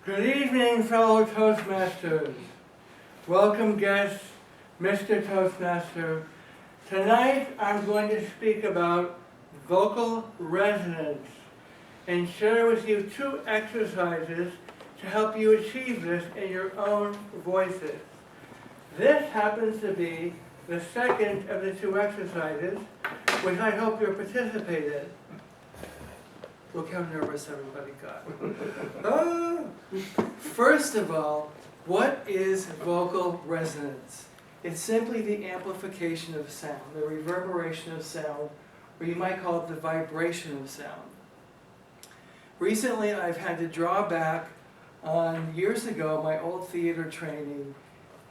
Good evening, fellow Toastmasters. Welcome guests, Mr. Toastmaster. Tonight I'm going to speak about vocal resonance and share with you two exercises to help you achieve this in your own voices. This happens to be the second of the two exercises, which I hope you'll participate in. Look how nervous everybody got. Oh. First of all, what is vocal resonance? It's simply the amplification of sound, the reverberation of sound, or you might call it the vibration of sound. Recently, I've had to draw back on years ago my old theater training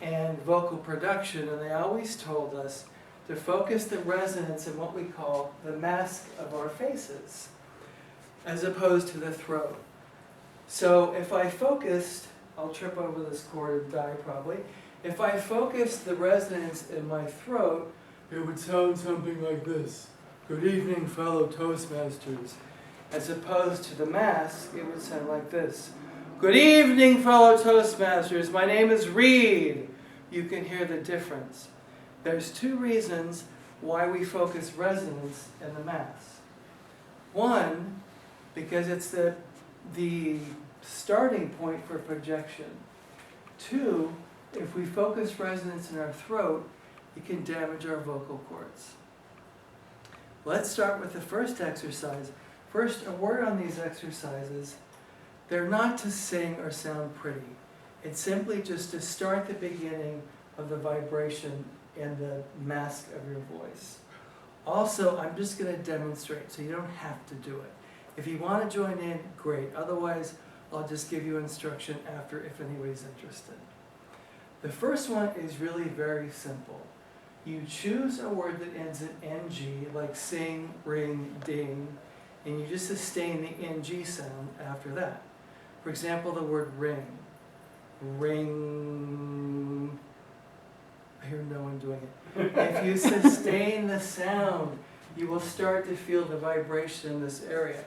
and vocal production, and they always told us to focus the resonance in what we call the mask of our faces, as opposed to the throat. So if I focused, I'll trip over this cord and die probably. If I focused the resonance in my throat, it would sound something like this. Good evening, fellow Toastmasters. As opposed to the mask, it would sound like this. Good evening, fellow Toastmasters. My name is Reed. You can hear the difference. There's two reasons why we focus resonance in the mask. One, because it's the starting point for projection. Two, if we focus resonance in our throat, it can damage our vocal cords. Let's start with the first exercise. First, a word on these exercises. They're not to sing or sound pretty. It's simply just to start the beginning of the vibration and the mask of your voice. Also, I'm just going to demonstrate, so you don't have to do it. If you want to join in, great. Otherwise, I'll just give you instruction after if anybody's interested. The first one is really very simple. You choose a word that ends in ng, like sing, ring, ding, and you just sustain the ng sound after that. For example, the word ring. Ring. I hear no one doing it. If you sustain the sound, you will start to feel the vibration in this area.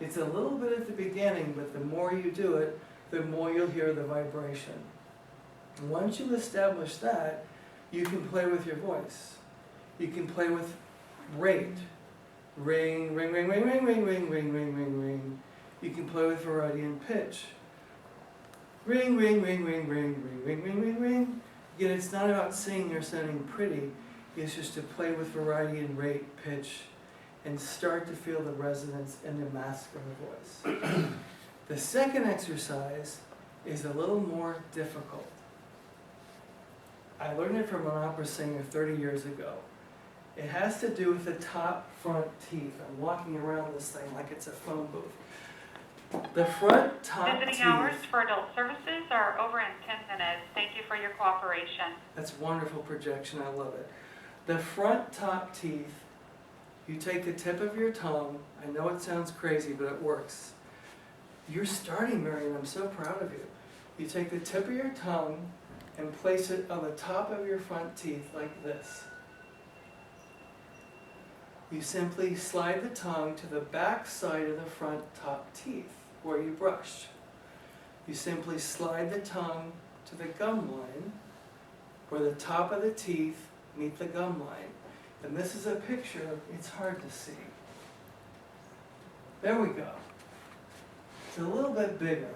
It's a little bit at the beginning, but the more you do it, the more you'll hear the vibration. And once you establish that, you can play with your voice. You can play with rate. Ring, ring, ring, ring, ring, ring, ring, ring, ring, ring, ring. You can play with variety and pitch. Ring, ring, ring, ring, ring, ring, ring, ring, ring, ring. Again, it's not about singing or sounding pretty. It's just to play with variety and rate, pitch, and start to feel the resonance and the mask of the voice. The second exercise is a little more difficult. I learned it from an opera singer 30 years ago. It has to do with the top front teeth. I'm walking around this thing like it's a phone booth. The front top Visiting teeth. hours for adult services are over in 10 minutes. Thank you for your cooperation. That's wonderful projection. I love it. The front top teeth, you take the tip of your tongue. I know it sounds crazy, but it works. You're starting, Marion. I'm so proud of you. You take the tip of your tongue and place it on the top of your front teeth like this. You simply slide the tongue to the back side of the front top teeth where you brushed. You simply slide the tongue to the gum line where the top of the teeth meet the gum line. And this is a picture, it's hard to see. There we go. It's a little bit bigger.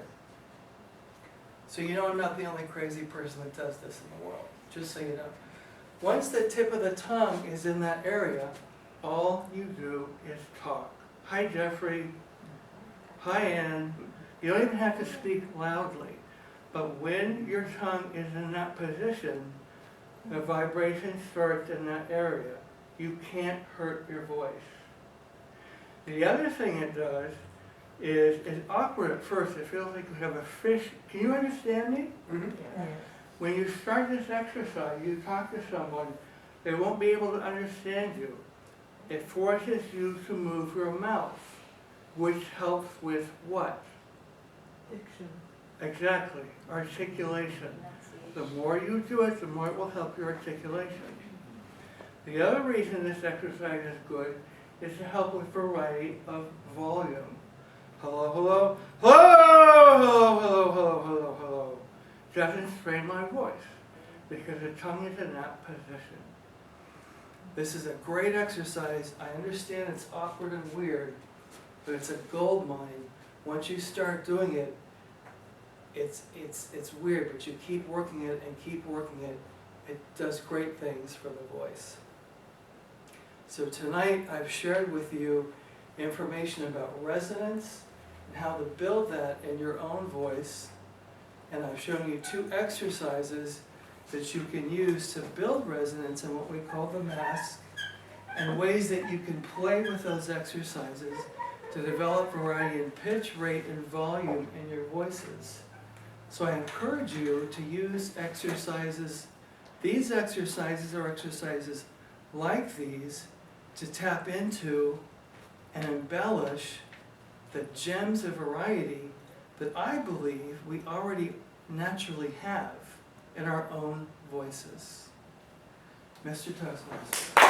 So you know I'm not the only crazy person that does this in the world, just so you know. Once the tip of the tongue is in that area, all you do is talk. Hi, Jeffrey. Hi, Ann. You don't even have to speak loudly. But when your tongue is in that position, the vibration starts in that area. You can't hurt your voice. The other thing it does is it's awkward at first. It feels like you have a fish. Can you understand me? Mm-hmm. Yeah. When you start this exercise, you talk to someone, they won't be able to understand you. It forces you to move your mouth, which helps with what? Diction. Exactly, articulation. The more you do it, the more it will help your articulation. The other reason this exercise is good is to help with variety of volume. Hello, hello, hello, hello, hello, hello, doesn't strain my voice because the tongue is in that position. This is a great exercise. I understand it's awkward and weird, but it's a gold mine. Once you start doing it, it's weird, but you keep working it and keep working it. It does great things for the voice. So tonight I've shared with you information about resonance and how to build that in your own voice. And I've shown you 2 exercises that you can use to build resonance in what we call the mask, and ways that you can play with those exercises to develop variety in pitch, rate, and volume in your voices. So I encourage you to use exercises. These exercises are exercises like these to tap into and embellish the gems of variety that I believe we already naturally have in our own voices. Mr. Toastmaster.